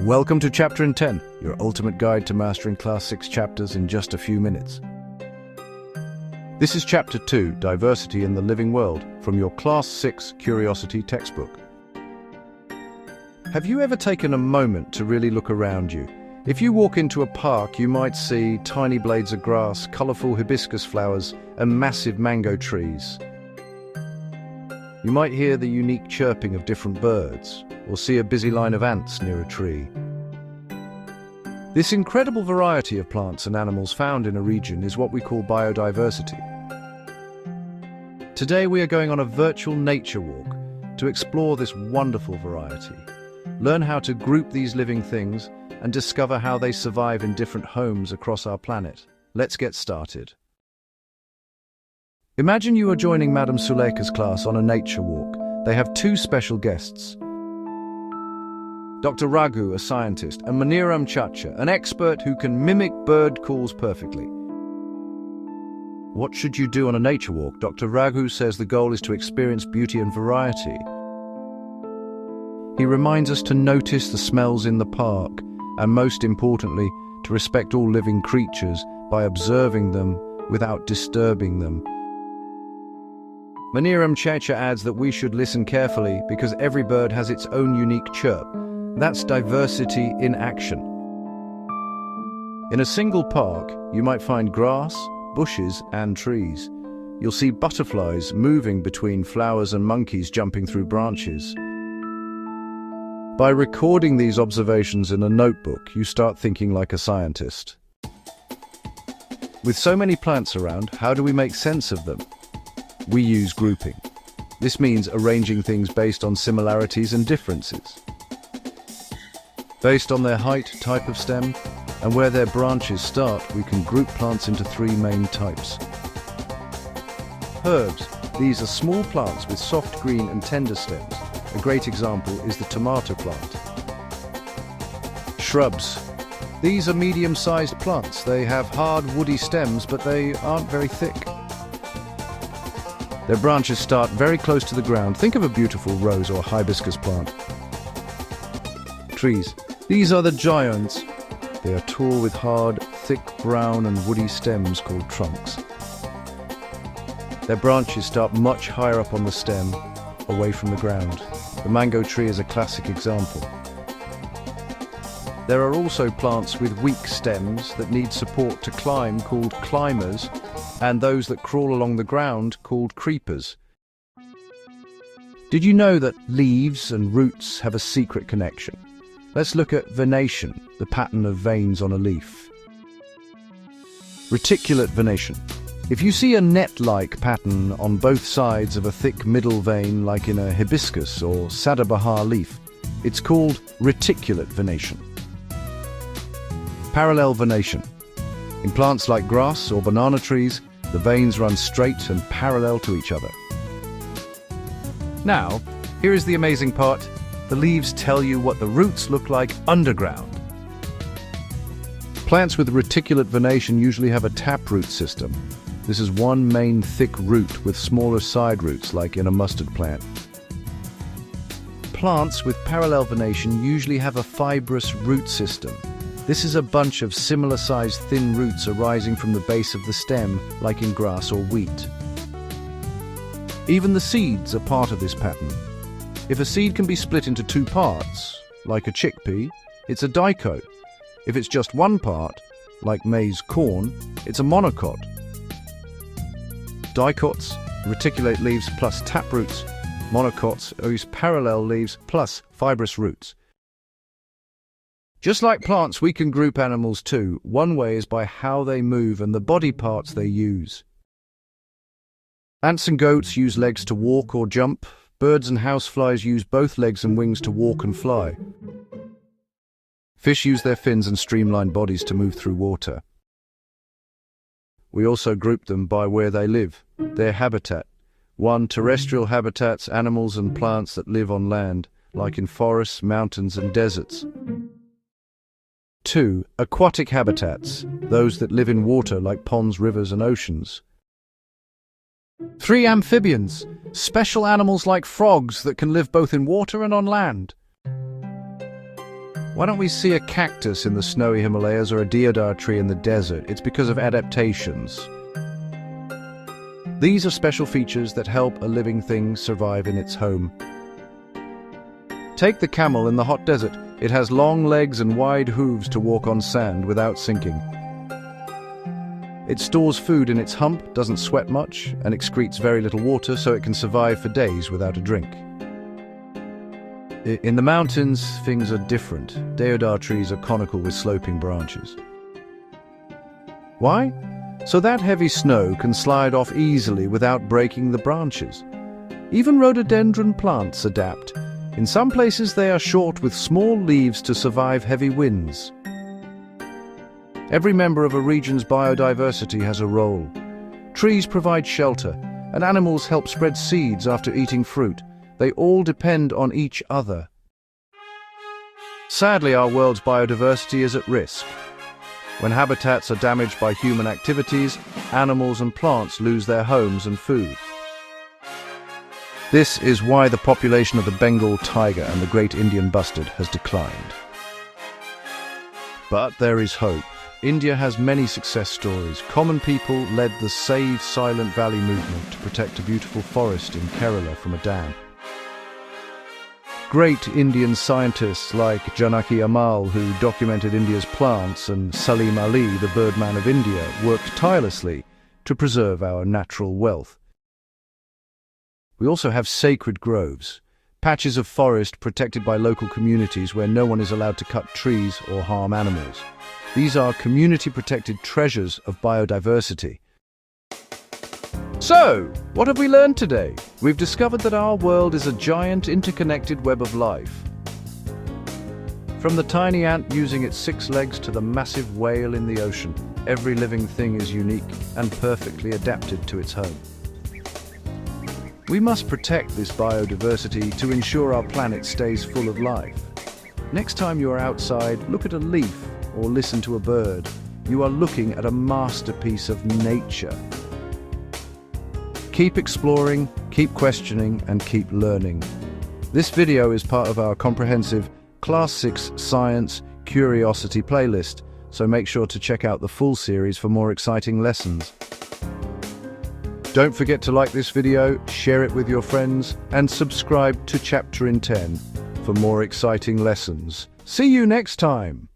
Welcome to Chapter 10, your ultimate guide to mastering Class 6 chapters in just a few minutes. This is Chapter 2, Diversity in the Living World, from your Class 6 Curiosity textbook. Have you ever taken a moment to really look around you? If you walk into a park, you might see tiny blades of grass, colourful hibiscus flowers, and massive mango trees. You might hear the unique chirping of different birds, or see a busy line of ants near a tree. This incredible variety of plants and animals found in a region is what we call biodiversity. Today we are going on a virtual nature walk to explore this wonderful variety, learn how to group these living things, and discover how they survive in different homes across our planet. Let's get started. Imagine you are joining Madam Suleika's class on a nature walk. They have two special guests, Dr. Raghu, a scientist, and Maniram Chacha, an expert who can mimic bird calls perfectly. What should you do on a nature walk? Dr. Raghu says the goal is to experience beauty and variety. He reminds us to notice the smells in the park, and most importantly, to respect all living creatures by observing them without disturbing them. Maniram Chacha adds that we should listen carefully because every bird has its own unique chirp. That's diversity in action. In a single park, you might find grass, bushes, and trees. You'll see butterflies moving between flowers and monkeys jumping through branches. By recording these observations in a notebook, you start thinking like a scientist. With so many plants around, how do we make sense of them? We use grouping. This means arranging things based on similarities and differences. Based on their height, type of stem, and where their branches start, we can group plants into three main types. Herbs. These are small plants with soft green and tender stems. A great example is the tomato plant. Shrubs. These are medium-sized plants. They have hard, woody stems, but they aren't very thick. Their branches start very close to the ground. Think of a beautiful rose or hibiscus plant. Trees. These are the giants. They are tall with hard, thick brown and woody stems called trunks. Their branches start much higher up on the stem, away from the ground. The mango tree is a classic example. There are also plants with weak stems that need support to climb called climbers, and those that crawl along the ground called creepers. Did you know that leaves and roots have a secret connection? Let's look at venation, the pattern of veins on a leaf. Reticulate venation. If you see a net-like pattern on both sides of a thick middle vein like in a hibiscus or sadabahar leaf, it's called reticulate venation. Parallel venation. In plants like grass or banana trees, the veins run straight and parallel to each other. Now, here is the amazing part. The leaves tell you what the roots look like underground. Plants with reticulate venation usually have a taproot system. This is one main thick root with smaller side roots like in a mustard plant. Plants with parallel venation usually have a fibrous root system. This is a bunch of similar-sized thin roots arising from the base of the stem, like in grass or wheat. Even the seeds are part of this pattern. If a seed can be split into two parts, like a chickpea, it's a dicot. If it's just one part, like maize corn, it's a monocot. Dicots, reticulate leaves plus taproots. Monocots use parallel leaves plus fibrous roots. Just like plants, we can group animals too. One way is by how they move and the body parts they use. Ants and goats use legs to walk or jump. Birds and houseflies use both legs and wings to walk and fly. Fish use their fins and streamlined bodies to move through water. We also group them by where they live, their habitat. 1. Terrestrial habitats, animals and plants that live on land, like in forests, mountains and deserts. 2. Aquatic habitats, those that live in water like ponds, rivers and oceans. 3. Amphibians, special animals like frogs that can live both in water and on land. Why don't we see a cactus in the snowy Himalayas or a deodar tree in the desert? It's because of adaptations. These are special features that help a living thing survive in its home. Take the camel in the hot desert. It has long legs and wide hooves to walk on sand without sinking. It stores food in its hump, doesn't sweat much, and excretes very little water, so it can survive for days without a drink. In the mountains, things are different. Deodar trees are conical with sloping branches. Why? So that heavy snow can slide off easily without breaking the branches. Even rhododendron plants adapt. In some places they are short with small leaves to survive heavy winds. Every member of a region's biodiversity has a role. Trees provide shelter, and animals help spread seeds after eating fruit. They all depend on each other. Sadly, our world's biodiversity is at risk. When habitats are damaged by human activities, animals and plants lose their homes and food. This is why the population of the Bengal tiger and the great Indian bustard has declined. But there is hope. India has many success stories. Common people led the Save Silent Valley movement to protect a beautiful forest in Kerala from a dam. Great Indian scientists like Janaki Ammal, who documented India's plants, and Salim Ali, the birdman of India, worked tirelessly to preserve our natural wealth. We also have sacred groves, patches of forest protected by local communities where no one is allowed to cut trees or harm animals. These are community-protected treasures of biodiversity. So, what have we learned today? We've discovered that our world is a giant interconnected web of life. From the tiny ant using its 6 legs to the massive whale in the ocean, every living thing is unique and perfectly adapted to its home. We must protect this biodiversity to ensure our planet stays full of life. Next time you are outside, look at a leaf or listen to a bird. You are looking at a masterpiece of nature. Keep exploring, keep questioning, and keep learning. This video is part of our comprehensive Class 6 Science Curiosity playlist, so make sure to check out the full series for more exciting lessons. Don't forget to like this video, share it with your friends, and subscribe to Chapter in 10 for more exciting lessons. See you next time!